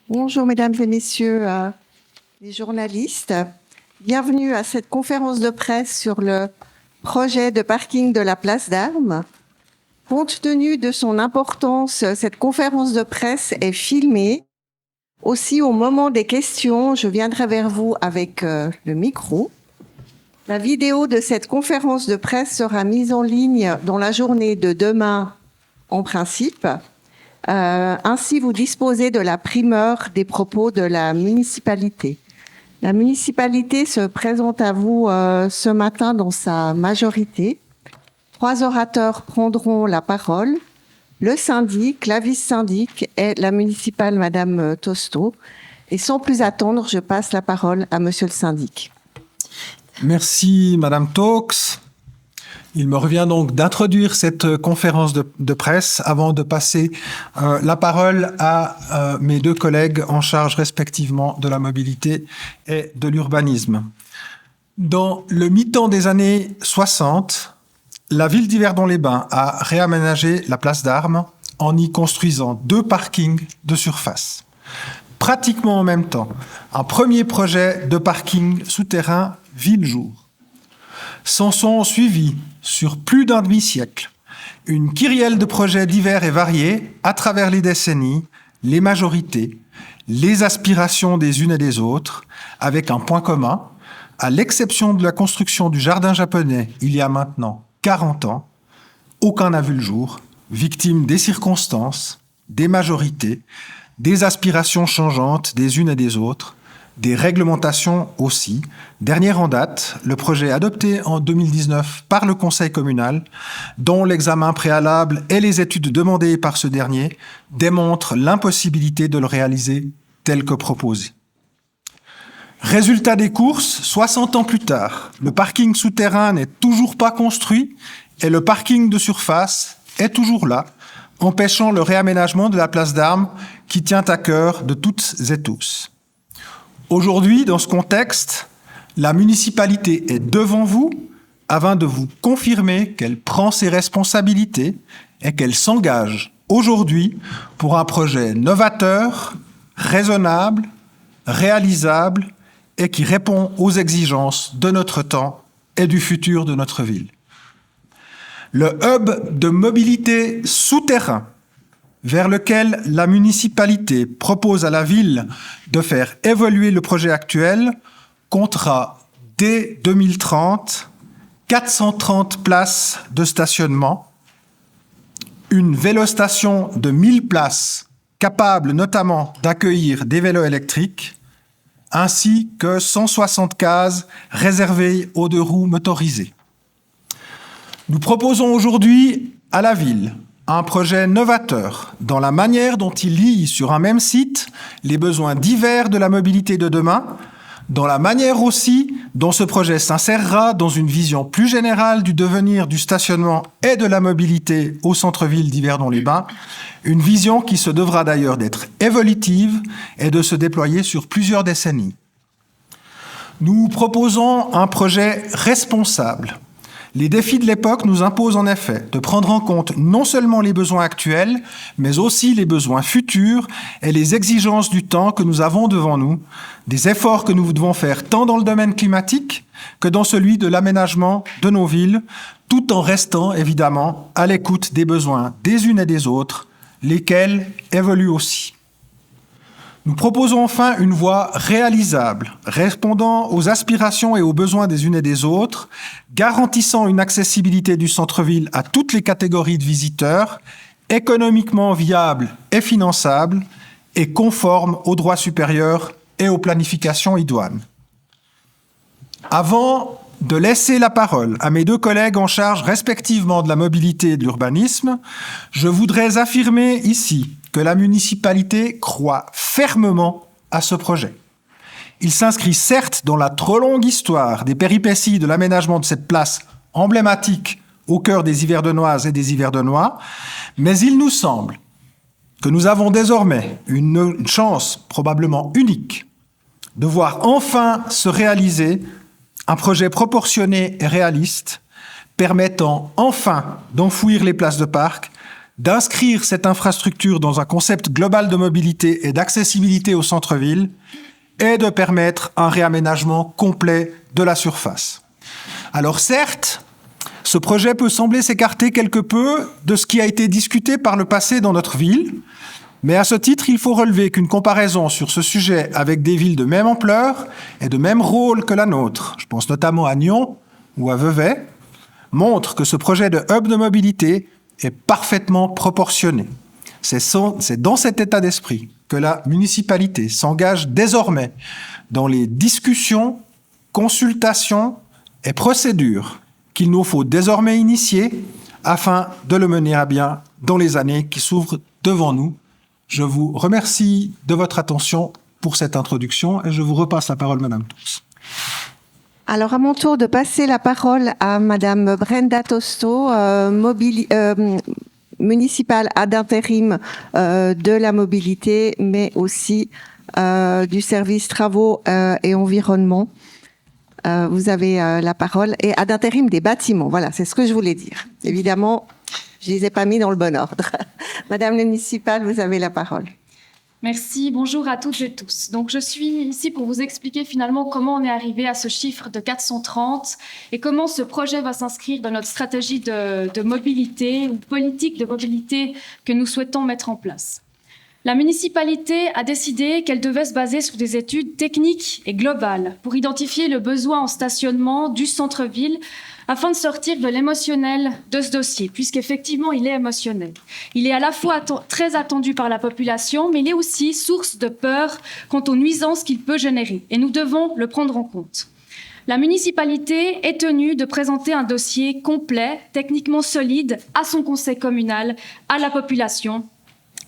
Bonjour mesdames et messieurs les journalistes. Bienvenue à cette conférence de presse sur le projet de parking de la place d'Armes. Compte tenu de son importance, cette conférence de presse est filmée. Aussi, au moment des questions, je viendrai vers vous avec le micro. La vidéo de cette conférence de presse sera mise en ligne dans la journée de demain, en principe. Ainsi, vous disposez de la primeur des propos de la municipalité. La municipalité se présente à vous ce matin dans sa majorité. 3 orateurs prendront la parole. Le syndic, la vice-syndic et la municipale Madame Tosto. Et sans plus attendre, je passe la parole à Monsieur le syndic. Merci Madame Taux. Il me revient donc d'introduire cette conférence de presse avant de passer la parole à mes deux collègues en charge respectivement de la mobilité et de l'urbanisme. Dans le mi-temps des années 60, la ville d'Yverdon-les-Bains a réaménagé la place d'Armes en y construisant 2 parkings de surface. Pratiquement en même temps, un premier projet de parking souterrain vit le jour. S'en sont suivis, sur plus d'un demi-siècle, une kyrielle de projets divers et variés à travers les décennies, les majorités, les aspirations des unes et des autres, avec un point commun, à l'exception de la construction du jardin japonais il y a maintenant 40 ans, aucun n'a vu le jour, victime des circonstances, des majorités, des aspirations changeantes des unes et des autres, des réglementations aussi. Dernier en date, le projet adopté en 2019 par le Conseil communal, dont l'examen préalable et les études demandées par ce dernier démontrent l'impossibilité de le réaliser tel que proposé. Résultat des courses, 60 ans plus tard, le parking souterrain n'est toujours pas construit et le parking de surface est toujours là, empêchant le réaménagement de la place d'Armes qui tient à cœur de toutes et tous. Aujourd'hui, dans ce contexte, la municipalité est devant vous afin de vous confirmer qu'elle prend ses responsabilités et qu'elle s'engage aujourd'hui pour un projet novateur, raisonnable, réalisable et qui répond aux exigences de notre temps et du futur de notre ville. Le hub de mobilité souterrain vers lequel la municipalité propose à la ville de faire évoluer le projet actuel comptera dès 2030 430 places de stationnement, une vélostation de 1000 places capable notamment d'accueillir des vélos électriques, ainsi que 160 cases réservées aux 2 roues motorisées. Nous proposons aujourd'hui à la ville un projet novateur dans la manière dont il lie sur un même site les besoins divers de la mobilité de demain, dans la manière aussi dont ce projet s'insérera dans une vision plus générale du devenir du stationnement et de la mobilité au centre-ville d'Yverdon-les-Bains, une vision qui se devra d'ailleurs d'être évolutive et de se déployer sur plusieurs décennies. Nous proposons un projet responsable. Les défis de l'époque nous imposent en effet de prendre en compte non seulement les besoins actuels, mais aussi les besoins futurs et les exigences du temps que nous avons devant nous, des efforts que nous devons faire tant dans le domaine climatique que dans celui de l'aménagement de nos villes, tout en restant évidemment à l'écoute des besoins des unes et des autres, lesquels évoluent aussi. Nous proposons enfin une voie réalisable, répondant aux aspirations et aux besoins des unes et des autres, garantissant une accessibilité du centre-ville à toutes les catégories de visiteurs, économiquement viable et finançable, et conforme aux droits supérieurs et aux planifications idoines. Avant de laisser la parole à mes 2 collègues en charge respectivement de la mobilité et de l'urbanisme, je voudrais affirmer ici que la municipalité croit fermement à ce projet. Il s'inscrit certes dans la trop longue histoire des péripéties de l'aménagement de cette place emblématique au cœur des Yverdonnoises et des Yverdonnois, mais il nous semble que nous avons désormais une chance probablement unique de voir enfin se réaliser un projet proportionné et réaliste permettant enfin d'enfouir les places de parc d'inscrire cette infrastructure dans un concept global de mobilité et d'accessibilité au centre-ville et de permettre un réaménagement complet de la surface. Alors certes, ce projet peut sembler s'écarter quelque peu de ce qui a été discuté par le passé dans notre ville, mais à ce titre, il faut relever qu'une comparaison sur ce sujet avec des villes de même ampleur et de même rôle que la nôtre, je pense notamment à Nyon ou à Vevey, montre que ce projet de hub de mobilité est parfaitement proportionné. C'est dans cet état d'esprit que la municipalité s'engage désormais dans les discussions, consultations et procédures qu'il nous faut désormais initier afin de le mener à bien dans les années qui s'ouvrent devant nous. Je vous remercie de votre attention pour cette introduction et je vous repasse la parole, Madame Tous. Alors, à mon tour de passer la parole à Madame Brenda Tosto, municipale ad intérim de la mobilité, mais aussi du service travaux et environnement. Vous avez la parole. Et ad intérim des bâtiments, voilà, c'est ce que je voulais dire. Évidemment, je ne les ai pas mis dans le bon ordre. Madame la municipale, vous avez la parole. Merci, bonjour à toutes et tous. Donc, je suis ici pour vous expliquer finalement comment on est arrivé à ce chiffre de 430 et comment ce projet va s'inscrire dans notre stratégie de mobilité ou politique de mobilité que nous souhaitons mettre en place. La municipalité a décidé qu'elle devait se baser sur des études techniques et globales pour identifier le besoin en stationnement du centre-ville afin de sortir de l'émotionnel de ce dossier, puisqu'effectivement, il est émotionnel. Il est à la fois très attendu par la population, mais il est aussi source de peur quant aux nuisances qu'il peut générer, et nous devons le prendre en compte. La municipalité est tenue de présenter un dossier complet, techniquement solide, à son conseil communal, à la population,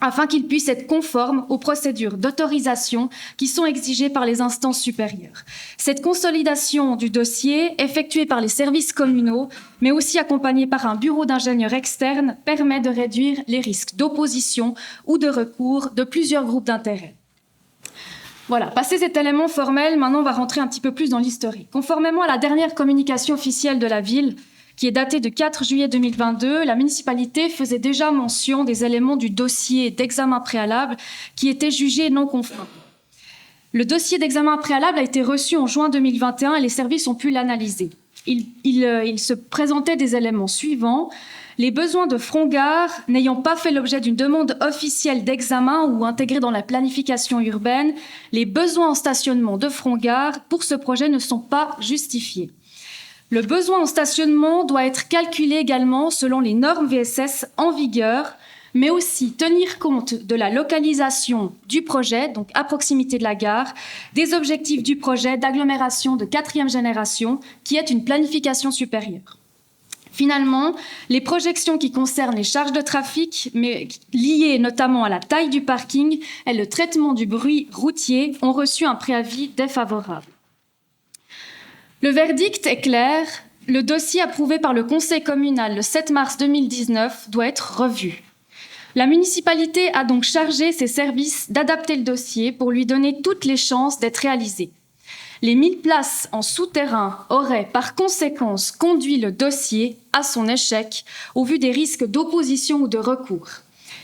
afin qu'il puisse être conforme aux procédures d'autorisation qui sont exigées par les instances supérieures. Cette consolidation du dossier, effectuée par les services communaux, mais aussi accompagnée par un bureau d'ingénieurs externe, permet de réduire les risques d'opposition ou de recours de plusieurs groupes d'intérêt. Voilà, passé cet élément formel, maintenant on va rentrer un petit peu plus dans l'historique. Conformément à la dernière communication officielle de la ville, qui est datée de 4 juillet 2022, la municipalité faisait déjà mention des éléments du dossier d'examen préalable qui étaient jugés non conformes. Le dossier d'examen préalable a été reçu en juin 2021 et les services ont pu l'analyser. Il se présentait des éléments suivants. Les besoins de Front-Gare n'ayant pas fait l'objet d'une demande officielle d'examen ou intégrés dans la planification urbaine, les besoins en stationnement de Front-Gare pour ce projet ne sont pas justifiés. Le besoin en stationnement doit être calculé également selon les normes VSS en vigueur, mais aussi tenir compte de la localisation du projet, donc à proximité de la gare, des objectifs du projet d'agglomération de 4e génération, qui est une planification supérieure. Finalement, les projections qui concernent les charges de trafic, mais liées notamment à la taille du parking et le traitement du bruit routier, ont reçu un préavis défavorable. Le verdict est clair, le dossier approuvé par le conseil communal le 7 mars 2019 doit être revu. La municipalité a donc chargé ses services d'adapter le dossier pour lui donner toutes les chances d'être réalisé. Les 1000 places en souterrain auraient par conséquence conduit le dossier à son échec au vu des risques d'opposition ou de recours.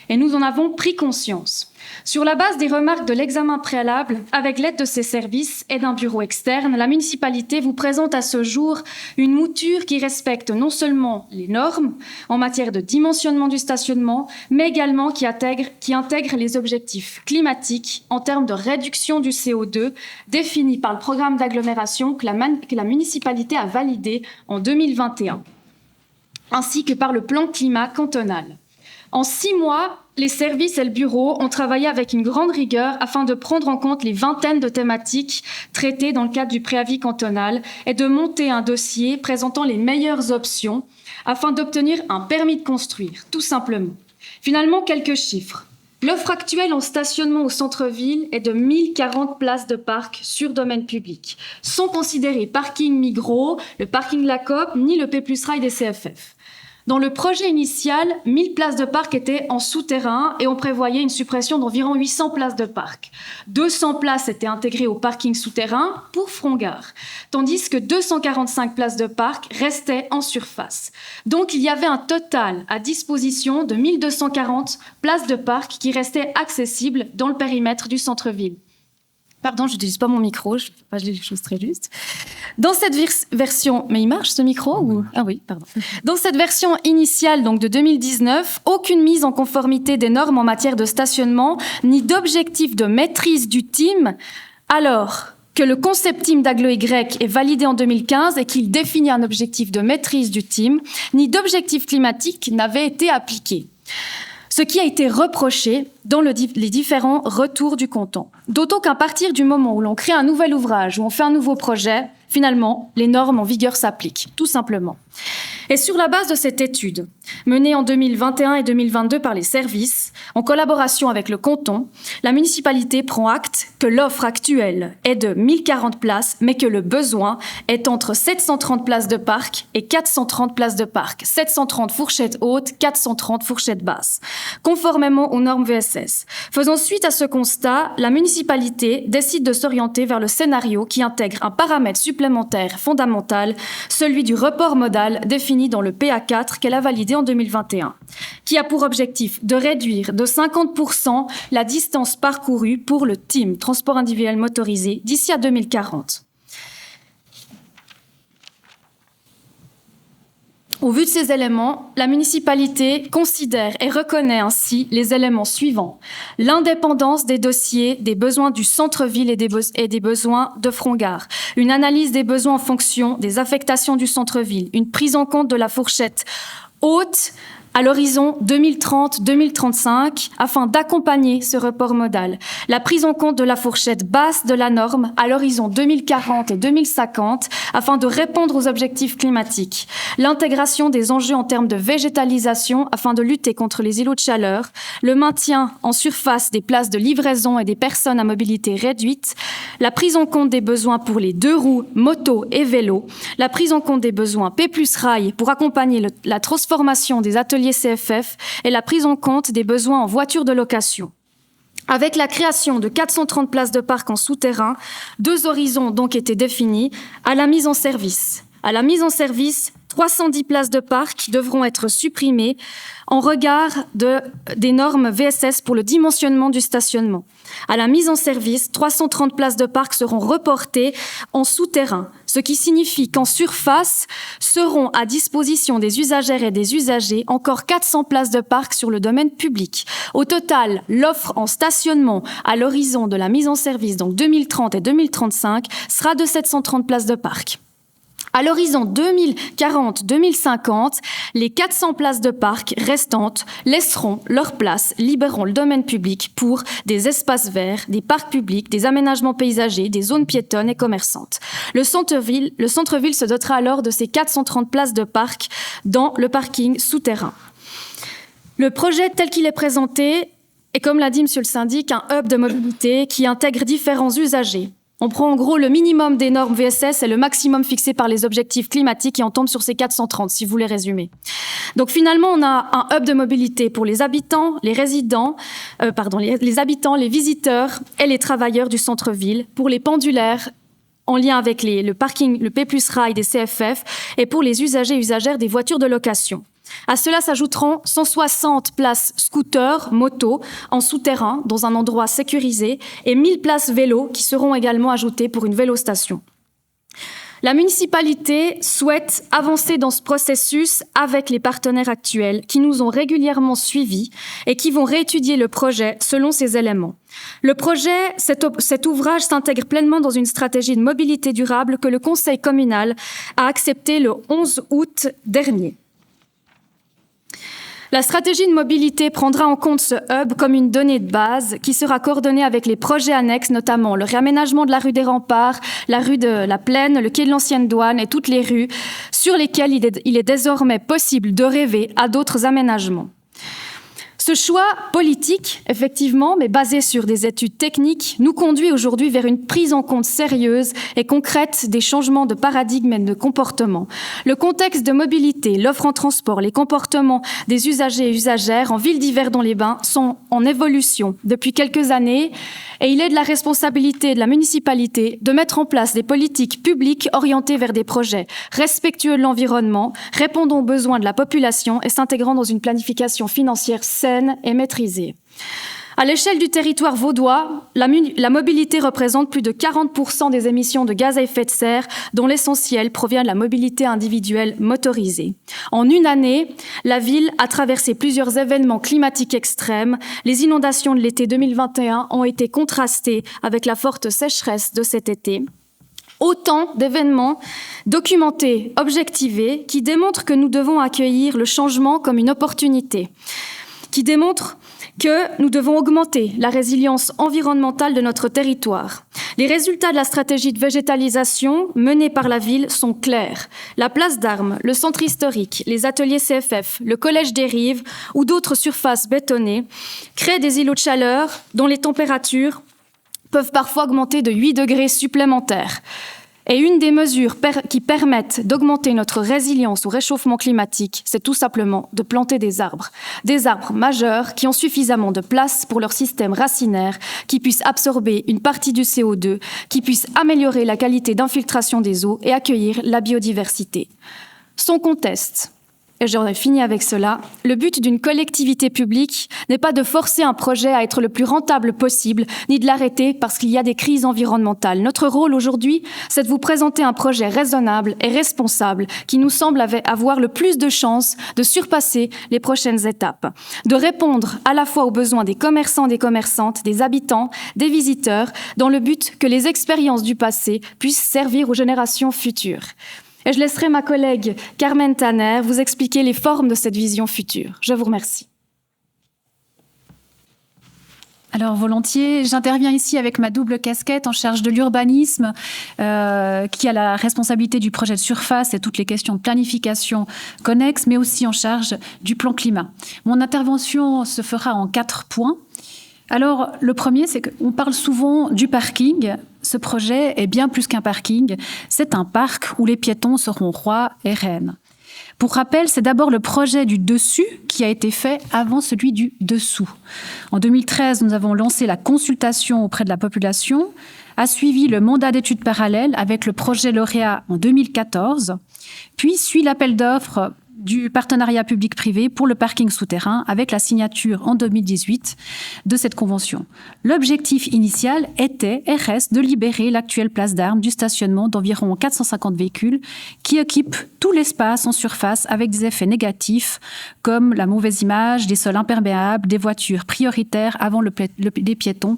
Et nous en avons pris conscience. Sur la base des remarques de l'examen préalable, avec l'aide de ses services et d'un bureau externe, la municipalité vous présente à ce jour une mouture qui respecte non seulement les normes en matière de dimensionnement du stationnement, mais également qui intègre les objectifs climatiques en termes de réduction du CO2 définis par le programme d'agglomération que la municipalité a validé en 2021, ainsi que par le plan climat cantonal. En 6 mois, les services et le bureau ont travaillé avec une grande rigueur afin de prendre en compte les vingtaines de thématiques traitées dans le cadre du préavis cantonal et de monter un dossier présentant les meilleures options afin d'obtenir un permis de construire, tout simplement. Finalement, quelques chiffres. L'offre actuelle en stationnement au centre-ville est de 1040 places de parc sur domaine public. Sont considérés parking Migros, le parking La Coop, ni le P+Rail des CFF. Dans le projet initial, 1000 places de parc étaient en souterrain et on prévoyait une suppression d'environ 800 places de parc. 200 places étaient intégrées au parking souterrain pour Frongard, tandis que 245 places de parc restaient en surface. Donc il y avait un total à disposition de 1240 places de parc qui restaient accessibles dans le périmètre du centre-ville. Pardon, je n'utilise pas mon micro, je ne fais pas les choses très justes. Dans cette version... Mais il marche ce micro ou... Ah oui, pardon. Dans cette version initiale donc de 2019, aucune mise en conformité des normes en matière de stationnement, ni d'objectif de maîtrise du TIM, alors que le concept TIM d'Aglo-Y est validé en 2015 et qu'il définit un objectif de maîtrise du TIM, ni d'objectif climatique n'avait été appliqué. Ce qui a été reproché dans les différents retours du canton. D'autant qu'à partir du moment où l'on crée un nouvel ouvrage, où on fait un nouveau projet, finalement, les normes en vigueur s'appliquent, tout simplement. Et sur la base de cette étude, menée en 2021 et 2022 par les services, en collaboration avec le canton, la municipalité prend acte que l'offre actuelle est de 1040 places, mais que le besoin est entre 730 places de parc et 430 places de parc. 730 fourchettes hautes, 430 fourchettes basses, conformément aux normes VSS. Faisant suite à ce constat, la municipalité décide de s'orienter vers le scénario qui intègre un paramètre supplémentaire fondamental, celui du report modal défini dans le PA4 qu'elle a validé en 2021, qui a pour objectif de réduire de 50% la distance parcourue pour le TIM, transport individuel motorisé, d'ici à 2040. Au vu de ces éléments, la municipalité considère et reconnaît ainsi les éléments suivants. L'indépendance des dossiers, des besoins du centre-ville et des besoins de Frongard. Une analyse des besoins en fonction des affectations du centre-ville. Une prise en compte de la fourchette haute à l'horizon 2030-2035 afin d'accompagner ce report modal. La prise en compte de la fourchette basse de la norme à l'horizon 2040 et 2050 afin de répondre aux objectifs climatiques. L'intégration des enjeux en termes de végétalisation afin de lutter contre les îlots de chaleur. Le maintien en surface des places de livraison et des personnes à mobilité réduite. La prise en compte des besoins pour les deux roues, motos et vélos. La prise en compte des besoins P+ rail pour accompagner la transformation des ateliers CFF et la prise en compte des besoins en voitures de location. Avec la création de 430 places de parc en souterrain, 2 horizons ont donc été définis à la mise en service. À la mise en service, 310 places de parc devront être supprimées en regard des normes VSS pour le dimensionnement du stationnement. À la mise en service, 330 places de parc seront reportées en souterrain, ce qui signifie qu'en surface seront à disposition des usagères et des usagers encore 400 places de parc sur le domaine public. Au total, l'offre en stationnement à l'horizon de la mise en service, donc 2030 et 2035, sera de 730 places de parc. À l'horizon 2040-2050, les 400 places de parc restantes laisseront leur place, libéreront le domaine public pour des espaces verts, des parcs publics, des aménagements paysagers, des zones piétonnes et commerçantes. Le centre-ville se dotera alors de ces 430 places de parc dans le parking souterrain. Le projet tel qu'il est présenté est, comme l'a dit Monsieur le syndic, un hub de mobilité qui intègre différents usagers. On prend en gros le minimum des normes VSS et le maximum fixé par les objectifs climatiques et on tombe sur ces 430, si vous les résumez. Donc finalement, on a un hub de mobilité pour les habitants, les résidents, les habitants, les visiteurs et les travailleurs du centre-ville, pour les pendulaires en lien avec le parking, le P+ rail des CFF et pour les usagers et usagères des voitures de location. À cela s'ajouteront 160 places scooters, motos, en souterrain, dans un endroit sécurisé, et 1000 places vélos qui seront également ajoutées pour une vélostation. La municipalité souhaite avancer dans ce processus avec les partenaires actuels qui nous ont régulièrement suivis et qui vont réétudier le projet selon ces éléments. Le projet, cet ouvrage s'intègre pleinement dans une stratégie de mobilité durable que le Conseil communal a acceptée le 11 août dernier. La stratégie de mobilité prendra en compte ce hub comme une donnée de base qui sera coordonnée avec les projets annexes, notamment le réaménagement de la rue des Remparts, la rue de la Plaine, le quai de l'Ancienne Douane et toutes les rues sur lesquelles il est désormais possible de rêver à d'autres aménagements. Ce choix politique, effectivement, mais basé sur des études techniques, nous conduit aujourd'hui vers une prise en compte sérieuse et concrète des changements de paradigme et de comportement. Le contexte de mobilité, l'offre en transport, les comportements des usagers et usagères en ville d'Yverdon-les-Bains sont en évolution depuis quelques années et il est de la responsabilité de la municipalité de mettre en place des politiques publiques orientées vers des projets respectueux de l'environnement, répondant aux besoins de la population et s'intégrant dans une planification financière saine et maîtrisée. À l'échelle du territoire vaudois, la mobilité représente plus de 40% des émissions de gaz à effet de serre, dont l'essentiel provient de la mobilité individuelle motorisée. En une année, la ville a traversé plusieurs événements climatiques extrêmes. Les inondations de l'été 2021 ont été contrastées avec la forte sécheresse de cet été. Autant d'événements documentés, objectivés, qui démontrent que nous devons accueillir le changement comme une opportunité, qui démontrent que nous devons augmenter la résilience environnementale de notre territoire. Les résultats de la stratégie de végétalisation menée par la ville sont clairs. La place d'Armes, le centre historique, les ateliers CFF, le collège des Rives ou d'autres surfaces bétonnées créent des îlots de chaleur dont les températures peuvent parfois augmenter de 8 degrés supplémentaires. Et une des mesures qui permettent d'augmenter notre résilience au réchauffement climatique, c'est tout simplement de planter des arbres majeurs qui ont suffisamment de place pour leur système racinaire, qui puissent absorber une partie du CO2, qui puissent améliorer la qualité d'infiltration des eaux et accueillir la biodiversité. Sans conteste, et j'en ai fini avec cela, le but d'une collectivité publique n'est pas de forcer un projet à être le plus rentable possible, ni de l'arrêter parce qu'il y a des crises environnementales. Notre rôle aujourd'hui, c'est de vous présenter un projet raisonnable et responsable qui nous semble avoir le plus de chances de surpasser les prochaines étapes, de répondre à la fois aux besoins des commerçants, des commerçantes, des habitants, des visiteurs, dans le but que les expériences du passé puissent servir aux générations futures. Et je laisserai ma collègue Carmen Tanner vous expliquer les formes de cette vision future. Je vous remercie. Alors volontiers, j'interviens ici avec ma double casquette en charge de l'urbanisme, qui a la responsabilité du projet de surface et toutes les questions de planification connexes, mais aussi en charge du plan climat. Mon intervention se fera en 4 points. Alors, le premier, c'est qu'on parle souvent du parking. Ce projet est bien plus qu'un parking. C'est un parc où les piétons seront rois et reines. Pour rappel, c'est d'abord le projet du dessus qui a été fait avant celui du dessous. En 2013, nous avons lancé la consultation auprès de la population, a suivi le mandat d'études parallèle avec le projet lauréat en 2014, puis suit l'appel d'offres du partenariat public-privé pour le parking souterrain avec la signature en 2018 de cette convention. L'objectif initial était et reste de libérer l'actuelle place d'Armes du stationnement d'environ 450 véhicules qui occupent tout l'espace en surface avec des effets négatifs comme la mauvaise image, des sols imperméables, des voitures prioritaires avant les piétons,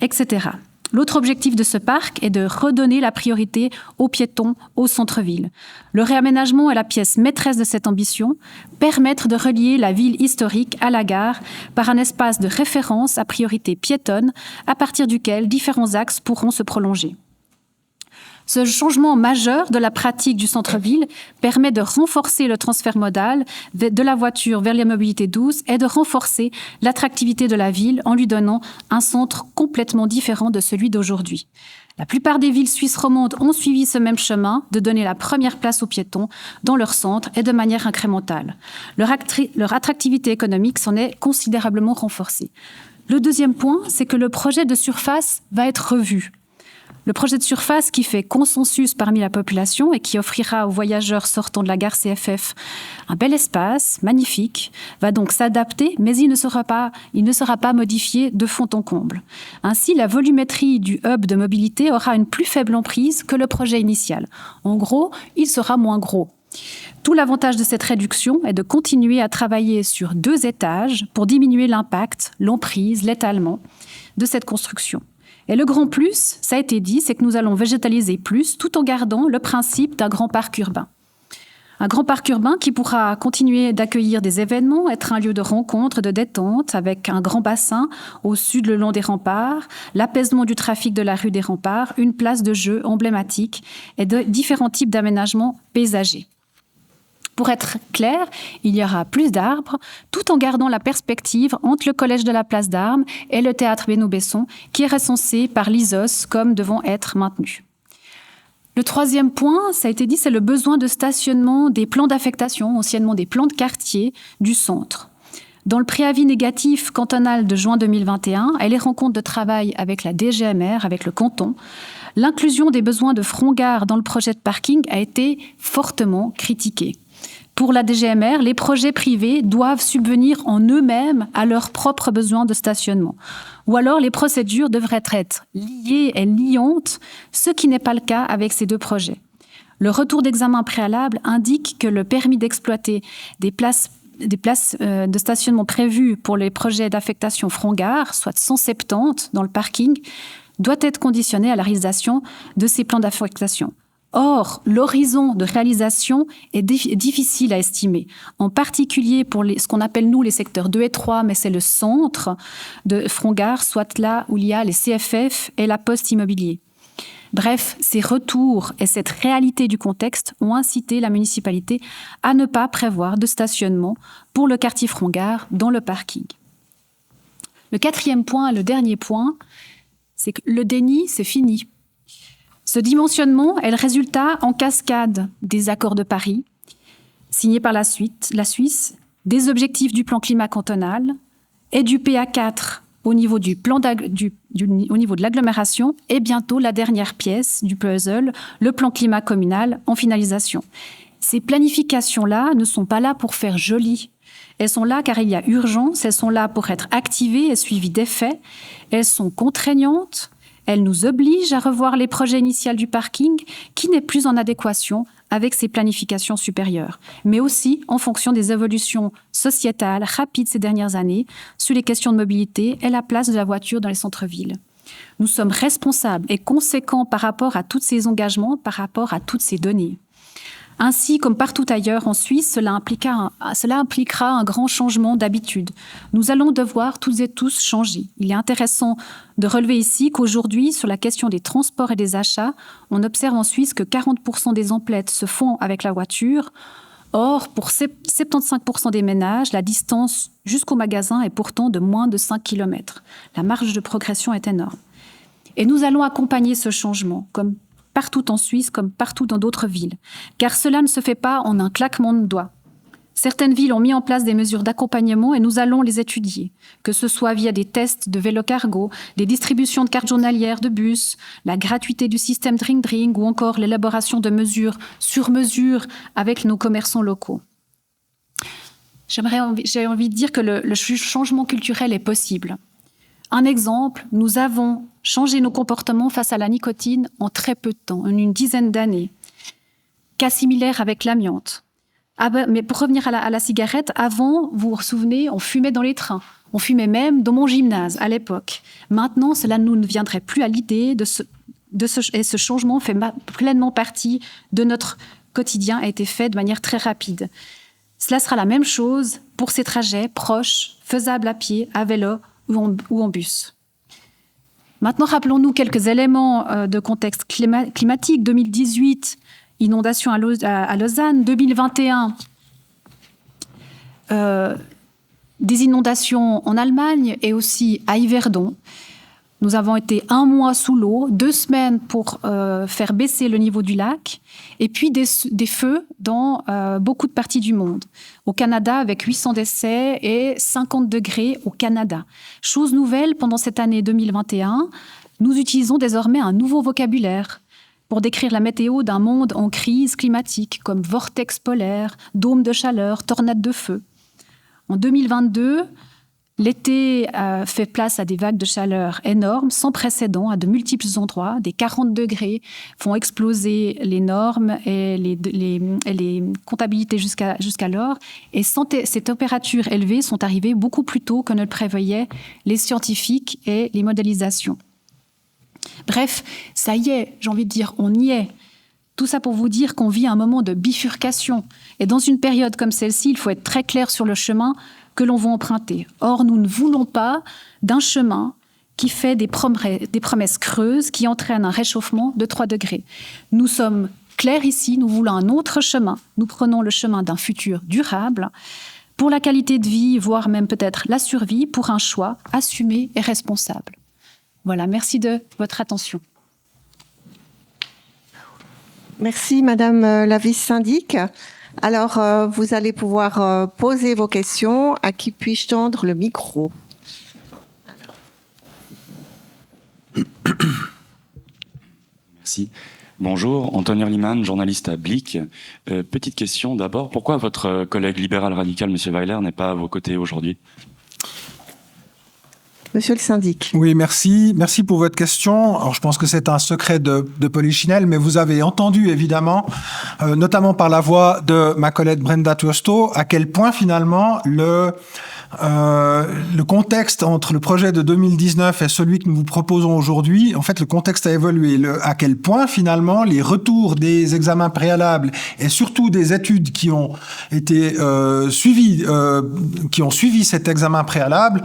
etc. L'autre objectif de ce parc est de redonner la priorité aux piétons au centre-ville. Le réaménagement est la pièce maîtresse de cette ambition, permettre de relier la ville historique à la gare par un espace de référence à priorité piétonne à partir duquel différents axes pourront se prolonger. Ce changement majeur de la pratique du centre-ville permet de renforcer le transfert modal de la voiture vers les mobilités douces et de renforcer l'attractivité de la ville en lui donnant un centre complètement différent de celui d'aujourd'hui. La plupart des villes suisses romandes ont suivi ce même chemin de donner la première place aux piétons dans leur centre et de manière incrémentale. Leur attractivité économique s'en est considérablement renforcée. Le deuxième point, c'est que le projet de surface va être revu. Le projet de surface qui fait consensus parmi la population et qui offrira aux voyageurs sortant de la gare CFF un bel espace, magnifique, va donc s'adapter, mais il ne sera pas modifié de fond en comble. Ainsi, la volumétrie du hub de mobilité aura une plus faible emprise que le projet initial. En gros, il sera moins gros. Tout l'avantage de cette réduction est de continuer à travailler sur 2 étages pour diminuer l'impact, l'emprise, l'étalement de cette construction. Et le grand plus, ça a été dit, c'est que nous allons végétaliser plus tout en gardant le principe d'un grand parc urbain. Un grand parc urbain qui pourra continuer d'accueillir des événements, être un lieu de rencontre, de détente, avec un grand bassin au sud le long des remparts, l'apaisement du trafic de la rue des Remparts, une place de jeu emblématique et de différents types d'aménagements paysagers. Pour être clair, il y aura plus d'arbres, tout en gardant la perspective entre le collège de la Place d'Armes et le théâtre Benoît-Besson, qui est recensé par l'ISOS comme devant être maintenu. Le troisième point, ça a été dit, c'est le besoin de stationnement des plans d'affectation, anciennement des plans de quartier du centre. Dans le préavis négatif cantonal de juin 2021 et les rencontres de travail avec la DGMR, avec le canton, l'inclusion des besoins de front-gare dans le projet de parking a été fortement critiquée. Pour la DGMR, les projets privés doivent subvenir en eux-mêmes à leurs propres besoins de stationnement. Ou alors les procédures devraient être liées et liantes, ce qui n'est pas le cas avec ces deux projets. Le retour d'examen préalable indique que le permis d'exploiter des places de stationnement prévues pour les projets d'affectation front-gare, soit 170 dans le parking, doit être conditionné à la réalisation de ces plans d'affectation. Or, l'horizon de réalisation est difficile à estimer, en particulier pour ce qu'on appelle nous les secteurs 2 et 3, mais c'est le centre de front-gare, soit là où il y a les CFF et la Poste Immobilier. Bref, ces retours et cette réalité du contexte ont incité la municipalité à ne pas prévoir de stationnement pour le quartier front-gare dans le parking. Le quatrième point, le dernier point, c'est que le déni, c'est fini. Ce dimensionnement est le résultat en cascade des accords de Paris, signés par la Suisse, des objectifs du plan climat cantonal et du PA4 au niveau au niveau de l'agglomération et bientôt la dernière pièce du puzzle, le plan climat communal en finalisation. Ces planifications-là ne sont pas là pour faire joli. Elles sont là car il y a urgence, elles sont là pour être activées et suivies d'effets. Elles sont contraignantes, elles nous obligent à revoir les projets initiaux du parking qui n'est plus en adéquation avec ces planifications supérieures, mais aussi en fonction des évolutions sociétales rapides ces dernières années sur les questions de mobilité et la place de la voiture dans les centres-villes. Nous sommes responsables et conséquents par rapport à tous ces engagements, par rapport à toutes ces données. Ainsi, comme partout ailleurs en Suisse, cela impliquera un grand changement d'habitude. Nous allons devoir toutes et tous changer. Il est intéressant de relever ici qu'aujourd'hui, sur la question des transports et des achats, on observe en Suisse que 40% des emplettes se font avec la voiture. Or, pour 75% des ménages, la distance jusqu'au magasin est pourtant de moins de 5 km. La marge de progression est énorme. Et nous allons accompagner ce changement, comme partout en Suisse, comme partout dans d'autres villes. Car cela ne se fait pas en un claquement de doigts. Certaines villes ont mis en place des mesures d'accompagnement et nous allons les étudier, que ce soit via des tests de vélo cargo, des distributions de cartes journalières de bus, la gratuité du système Drink Drink ou encore l'élaboration de mesures sur mesure avec nos commerçants locaux. J'ai envie de dire que le changement culturel est possible. Un exemple, nous avons changé nos comportements face à la nicotine en très peu de temps, en une dizaine d'années. Cas similaire avec l'amiante. Mais pour revenir à la cigarette, avant, vous vous souvenez, on fumait dans les trains. On fumait même dans mon gymnase à l'époque. Maintenant, cela ne nous viendrait plus à l'idée et ce changement fait pleinement partie de notre quotidien, a été fait de manière très rapide. Cela sera la même chose pour ces trajets proches, faisables à pied, à vélo ou en bus. Maintenant, rappelons-nous quelques éléments de contexte climatique. 2018, inondations à Lausanne. 2021, des inondations en Allemagne et aussi à Yverdon. Nous avons été 1 mois sous l'eau, 2 semaines pour faire baisser le niveau du lac, et puis des feux dans beaucoup de parties du monde. Au Canada, avec 800 décès et 50 degrés au Canada. Chose nouvelle, pendant cette année 2021, nous utilisons désormais un nouveau vocabulaire pour décrire la météo d'un monde en crise climatique, comme vortex polaire, dôme de chaleur, tornade de feu. En 2022, l'été fait place à des vagues de chaleur énormes, sans précédent, à de multiples endroits. Des 40 degrés font exploser les normes et les comptabilités jusqu'alors. Et ces températures élevées sont arrivées beaucoup plus tôt que ne le prévoyaient les scientifiques et les modélisations. Bref, ça y est, j'ai envie de dire, on y est. Tout ça pour vous dire qu'on vit un moment de bifurcation. Et dans une période comme celle-ci, il faut être très clair sur le chemin que l'on va emprunter. Or, nous ne voulons pas d'un chemin qui fait des promesses creuses, qui entraînent un réchauffement de 3 degrés. Nous sommes clair ici, nous voulons un autre chemin. Nous prenons le chemin d'un futur durable pour la qualité de vie, voire même peut-être la survie, pour un choix assumé et responsable. Voilà, merci de votre attention. Merci, Madame la vice-syndic. Alors, vous allez pouvoir poser vos questions. À qui puis-je tendre le micro? Merci. Bonjour, Antonio Liman, journaliste à Blick. Petite question d'abord, pourquoi votre collègue libéral radical, M. Weiler, n'est pas à vos côtés aujourd'hui? Monsieur le syndic. Oui, merci. Merci pour votre question. Alors, je pense que c'est un secret de Polichinelle, mais vous avez entendu, évidemment, notamment par la voix de ma collègue Brenda Tuosto, à quel point, finalement, le contexte entre le projet de 2019 et celui que nous vous proposons aujourd'hui, en fait, le contexte a évolué. À quel point, finalement, les retours des examens préalables et surtout des études qui ont été suivies, qui ont suivi cet examen préalable,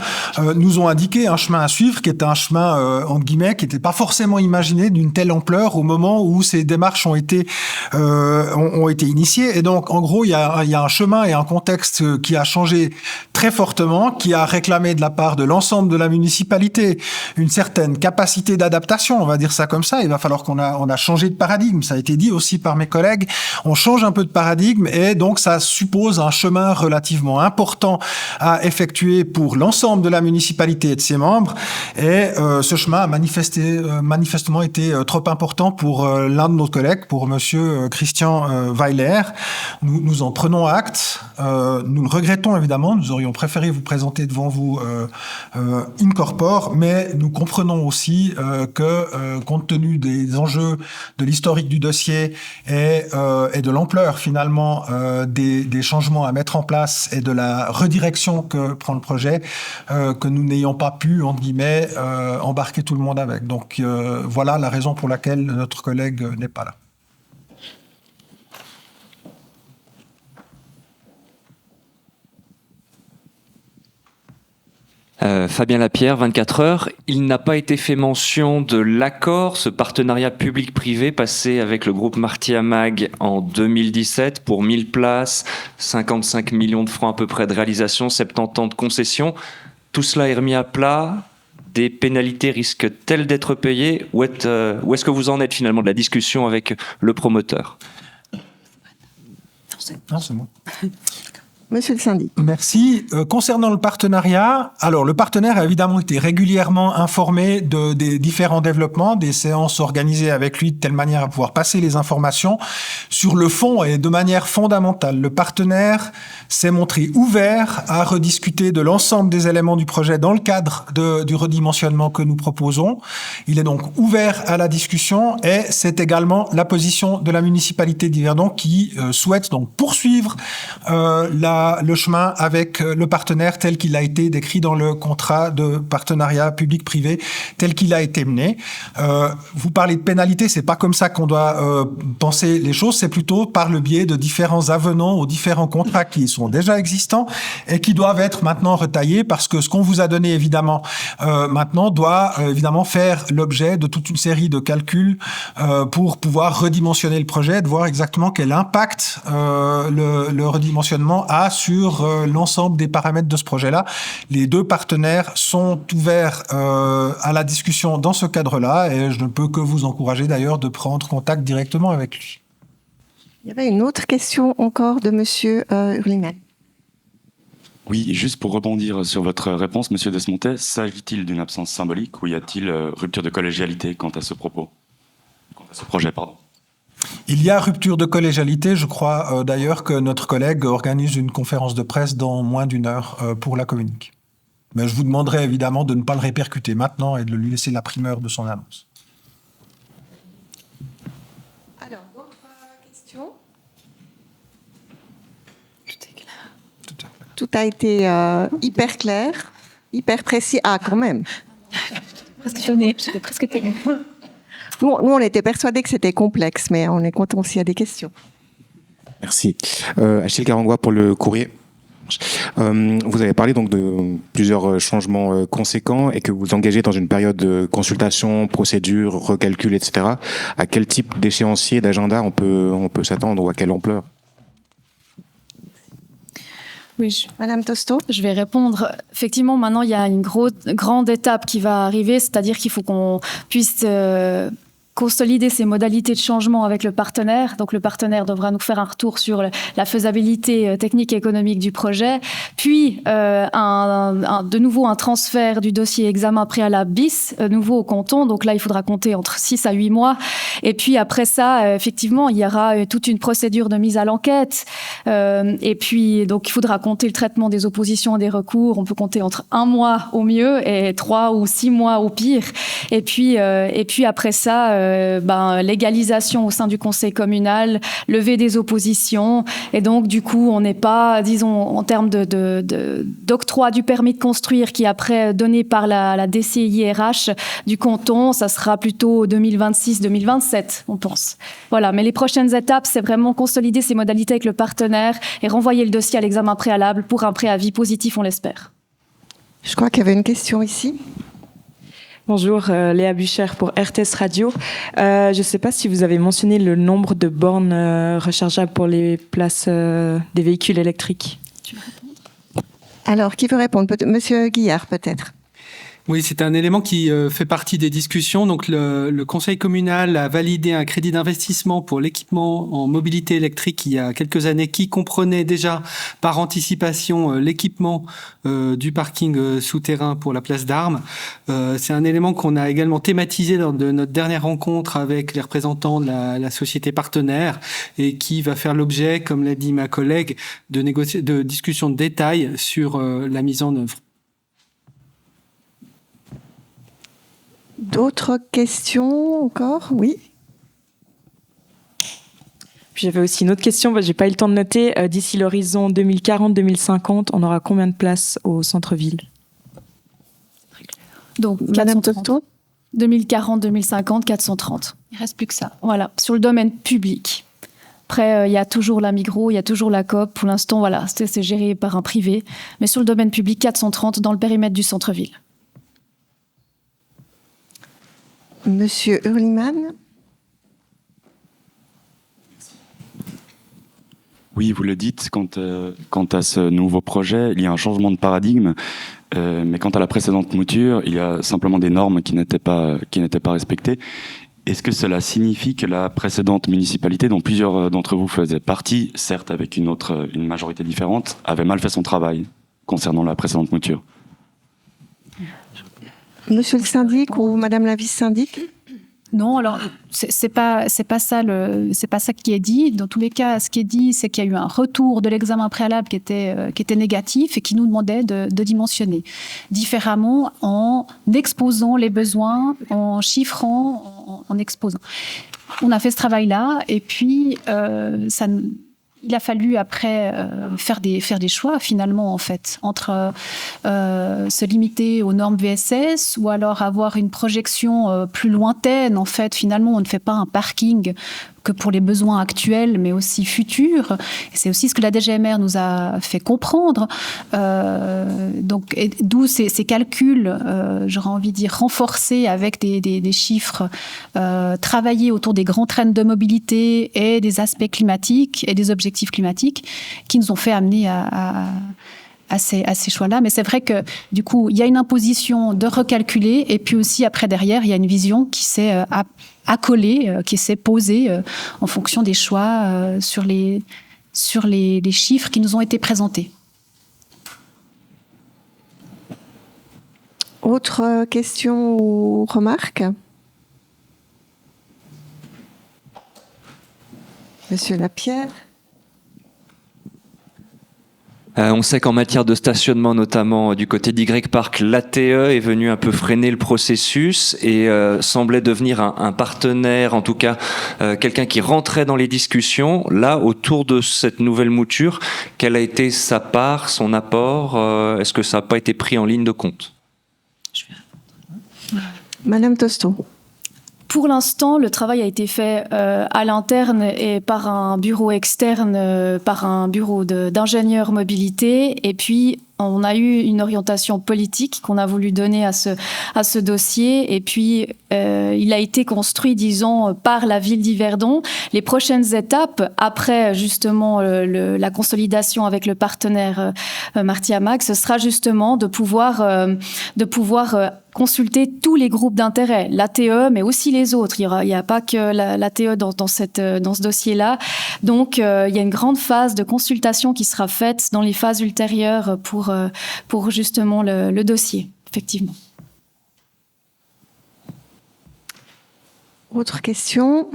nous ont indiqué un chemin à suivre qui était un chemin, entre guillemets, qui n'était pas forcément imaginé d'une telle ampleur au moment où ces démarches ont été initiées. Et donc, en gros, il y a un chemin et un contexte qui a changé très fortement, qui a réclamé de la part de l'ensemble de la municipalité une certaine capacité d'adaptation, on va dire ça comme ça. Il va falloir qu'on a changé de paradigme. Ça a été dit aussi par mes collègues. On change un peu de paradigme et donc ça suppose un chemin relativement important à effectuer pour l'ensemble de la municipalité et de ses membres. Et ce chemin a manifestement été trop important pour l'un de nos collègues, pour Monsieur Christian Weiler. Nous en prenons acte. Nous le regrettons évidemment. Nous aurions préféré vous présenter devant vous in corpore, mais nous comprenons aussi que compte tenu des enjeux, de l'historique du dossier et de l'ampleur finalement des changements à mettre en place et de la redirection que prend le projet, que nous n'ayons pas pu, entre guillemets, embarquer tout le monde avec. Donc voilà la raison pour laquelle notre collègue n'est pas là. Fabien Lapierre, 24 heures. Il n'a pas été fait mention de l'accord, ce partenariat public-privé passé avec le groupe Marty-Amag en 2017 pour 1000 places, 55 millions de francs à peu près de réalisation, 70 ans de concession. Tout cela est remis à plat. Des pénalités risquent-elles d'être payées? Où est-ce que vous en êtes finalement de la discussion avec le promoteur? Non, c'est bon. Monsieur le syndic. Merci. Concernant le partenariat, alors le partenaire a évidemment été régulièrement informé des différents développements, des séances organisées avec lui de telle manière à pouvoir passer les informations. Sur le fond et de manière fondamentale, le partenaire s'est montré ouvert à rediscuter de l'ensemble des éléments du projet dans le cadre du redimensionnement que nous proposons. Il est donc ouvert à la discussion et c'est également la position de la municipalité d'Yverdon qui souhaite donc poursuivre le chemin avec le partenaire tel qu'il a été décrit dans le contrat de partenariat public-privé tel qu'il a été mené. Vous parlez de pénalité, c'est pas comme ça qu'on doit penser les choses, c'est plutôt par le biais de différents avenants aux différents contrats qui sont déjà existants et qui doivent être maintenant retaillés parce que ce qu'on vous a donné évidemment maintenant doit évidemment faire l'objet de toute une série de calculs pour pouvoir redimensionner le projet, de voir exactement quel impact le redimensionnement a sur l'ensemble des paramètres de ce projet-là. Les deux partenaires sont ouverts à la discussion dans ce cadre-là et je ne peux que vous encourager d'ailleurs de prendre contact directement avec lui. Il y avait une autre question encore de Monsieur Hurliman. Oui, juste pour rebondir sur votre réponse, Monsieur Desmontais, s'agit-il d'une absence symbolique ou y a-t-il rupture de collégialité quant à ce projet, pardon? Il y a rupture de collégialité. Je crois d'ailleurs que notre collègue organise une conférence de presse dans moins d'une heure pour la communiquer. Mais je vous demanderai évidemment de ne pas le répercuter maintenant et de lui laisser la primeur de son annonce. Alors, d'autres questions? Tout a été hyper clair, hyper précis. Ah, quand même. J'étais presque terminée. Nous, on était persuadés que c'était complexe, mais on est content s'il y a des questions. Merci. Achille Garangois pour le Courrier. Vous avez parlé donc de plusieurs changements conséquents et que vous engagez dans une période de consultation, procédure, recalcul, etc. À quel type d'échéancier, d'agenda on peut s'attendre ou à quelle ampleur? Oui, Madame Tosto. je vais répondre. Effectivement, maintenant, il y a une grande étape qui va arriver, c'est-à-dire qu'il faut qu'on puisse consolider ces modalités de changement avec le partenaire. Donc, le partenaire devra nous faire un retour sur la faisabilité technique et économique du projet. Puis, de nouveau, un transfert du dossier examen préalable bis, nouveau au canton. Donc là, il faudra compter entre 6 à 8 mois. Et puis, après ça, effectivement, il y aura toute une procédure de mise à l'enquête. Et puis, donc, il faudra compter le traitement des oppositions et des recours. On peut compter entre 1 mois au mieux et 3 ou 6 mois au pire. Et puis après ça, légalisation au sein du conseil communal, levée des oppositions. Et donc, du coup, on n'est pas, disons, en termes d'octroi du permis de construire qui est après donné par la DCIRH du canton, ça sera plutôt 2026-2027, on pense. Voilà. Mais les prochaines étapes, c'est vraiment consolider ces modalités avec le partenaire et renvoyer le dossier à l'examen préalable pour un préavis positif, on l'espère. Je crois qu'il y avait une question ici. Bonjour, Léa Bucher pour RTS Radio. Je ne sais pas si vous avez mentionné le nombre de bornes rechargeables pour les places des véhicules électriques. Alors, qui veut répondre? Monsieur Guillard, peut-être. Oui, c'est un élément qui fait partie des discussions. Donc, le conseil communal a validé un crédit d'investissement pour l'équipement en mobilité électrique il y a quelques années qui comprenait déjà par anticipation l'équipement du parking souterrain pour la place d'Armes. C'est un élément qu'on a également thématisé lors de notre dernière rencontre avec les représentants de la société partenaire et qui va faire l'objet, comme l'a dit ma collègue, de discussions de détail sur la mise en œuvre. D'autres questions encore? Oui. Puis j'avais aussi une autre question, j'ai pas eu le temps de noter. D'ici l'horizon 2040-2050, on aura combien de places au centre-ville? Donc, Madame Tosto. 2040-2050, 430. Il reste plus que ça. Voilà, sur le domaine public. Après, il y a toujours la Migros, il y a toujours la Coop. Pour l'instant, voilà, c'est géré par un privé. Mais sur le domaine public, 430 dans le périmètre du centre-ville. Monsieur Hurliman. Oui, vous le dites, quant à ce nouveau projet, il y a un changement de paradigme, mais quant à la précédente mouture, il y a simplement des normes qui n'étaient pas respectées. Est-ce que cela signifie que la précédente municipalité, dont plusieurs d'entre vous faisaient partie, certes avec une majorité différente, avait mal fait son travail concernant la précédente mouture? Monsieur le syndic ou Madame la vice-syndic? Non, alors c'est pas ça qui est dit. Dans tous les cas, ce qui est dit, c'est qu'il y a eu un retour de l'examen préalable qui était négatif et qui nous demandait de dimensionner différemment en exposant les besoins, en chiffrant, en exposant. On a fait ce travail-là et puis il a fallu après faire des choix finalement en fait entre se limiter aux normes VSS ou alors avoir une projection plus lointaine. En fait, finalement, on ne fait pas un parking que pour les besoins actuels, mais aussi futurs. Et c'est aussi ce que la DGMR nous a fait comprendre. D'où ces calculs, j'aurais envie de dire, renforcés avec des chiffres, travaillés autour des grands trends de mobilité et des aspects climatiques et des objectifs climatiques qui nous ont fait amener à ces choix-là. Mais c'est vrai que, du coup, il y a une imposition de recalculer et puis aussi, après, derrière, il y a une vision qui s'est accolée, qui s'est posée en fonction des choix sur les chiffres qui nous ont été présentés. Autre question ou remarque? Monsieur Lapierre. On sait qu'en matière de stationnement, notamment du côté d'Y Park, l'ATE est venu un peu freiner le processus et semblait devenir un partenaire, en tout cas quelqu'un qui rentrait dans les discussions. Là, autour de cette nouvelle mouture, quelle a été sa part, son apport? Est-ce que ça n'a pas été pris en ligne de compte? Madame Tosto. pour l'instant, le travail a été fait à l'interne et par un bureau externe, par un bureau d'ingénieurs mobilité. Et puis, on a eu une orientation politique qu'on a voulu donner à ce dossier. Et puis, il a été construit, disons, par la ville d'Yverdon. Les prochaines étapes, après justement la consolidation avec le partenaire Marty Hamag, ce sera justement de pouvoir consulter tous les groupes d'intérêt, l'ATE, mais aussi les autres. Il n'y a pas que l'ATE dans ce dossier-là. Donc, il y a une grande phase de consultation qui sera faite dans les phases ultérieures pour justement le dossier, effectivement. Autre question?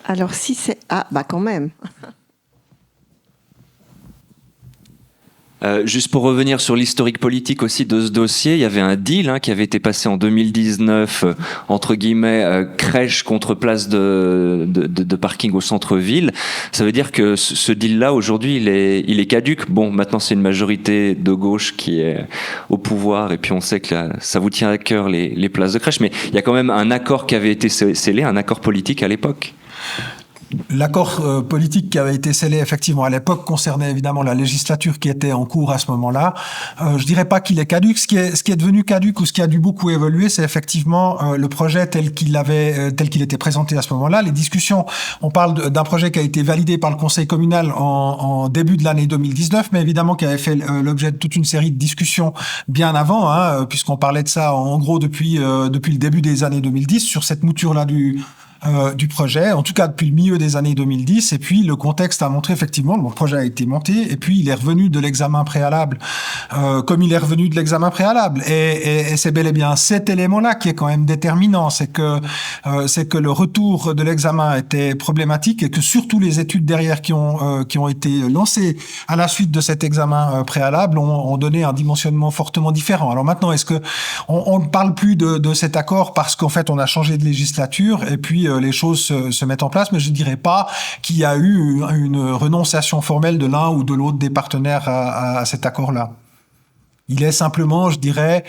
Alors, si c'est... Ah, bah quand même. Juste pour revenir sur l'historique politique aussi de ce dossier, il y avait un deal qui avait été passé en 2019, entre guillemets, crèche contre place de parking au centre-ville. Ça veut dire que ce deal-là, aujourd'hui, il est caduc. Bon, maintenant, c'est une majorité de gauche qui est au pouvoir, et puis on sait que ça vous tient à cœur les places de crèche, mais il y a quand même un accord qui avait été scellé, un accord politique à l'époque. L'accord politique qui avait été scellé effectivement à l'époque concernait évidemment la législature qui était en cours à ce moment-là. Je dirais pas qu'il est caduc. Ce qui est devenu caduc ou ce qui a dû beaucoup évoluer, c'est effectivement le projet tel qu'il était présenté à ce moment-là. Les discussions, on parle d'un projet qui a été validé par le conseil communal en début de l'année 2019, mais évidemment qui avait fait l'objet de toute une série de discussions bien avant, puisqu'on parlait de ça en gros depuis le début des années 2010 sur cette mouture-là du projet, en tout cas depuis le milieu des années 2010, et puis le contexte a montré effectivement, le projet a été monté, et puis il est revenu de l'examen préalable, comme il est revenu de l'examen préalable, et c'est bel et bien cet élément-là qui est quand même déterminant, c'est que le retour de l'examen était problématique, et que surtout les études derrière qui ont été lancées à la suite de cet examen préalable ont donné un dimensionnement fortement différent. Alors maintenant, est-ce que on ne parle plus de cet accord parce qu'en fait on a changé de législature, et puis les choses se mettent en place, mais je ne dirais pas qu'il y a eu une renonciation formelle de l'un ou de l'autre des partenaires à cet accord-là. Il est simplement, je dirais,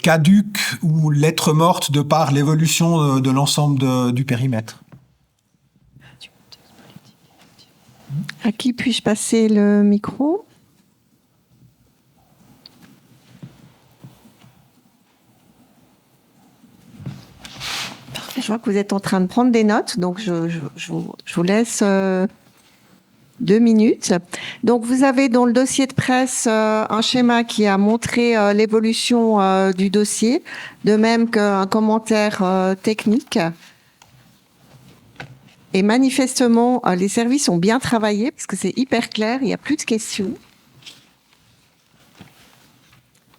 caduc ou lettre morte de par l'évolution de l'ensemble du périmètre. À qui puis-je passer le micro ? Je vois que vous êtes en train de prendre des notes, donc je vous laisse 2 minutes. Donc, vous avez dans le dossier de presse un schéma qui a montré l'évolution du dossier, de même qu'un commentaire technique. Et manifestement, les services ont bien travaillé, parce que c'est hyper clair, il n'y a plus de questions.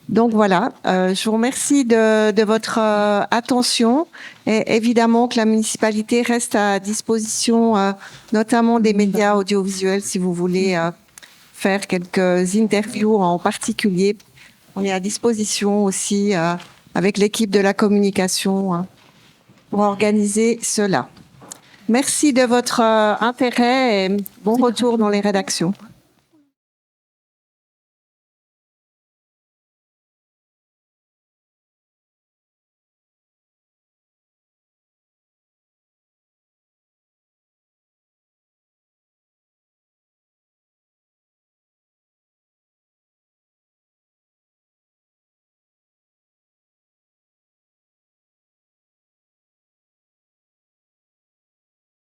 Donc voilà, je vous remercie de votre attention, et évidemment que la municipalité reste à disposition, notamment des médias audiovisuels, si vous voulez faire quelques interviews en particulier. On est à disposition aussi avec l'équipe de la communication pour organiser cela. Merci de votre intérêt et bon retour dans les rédactions.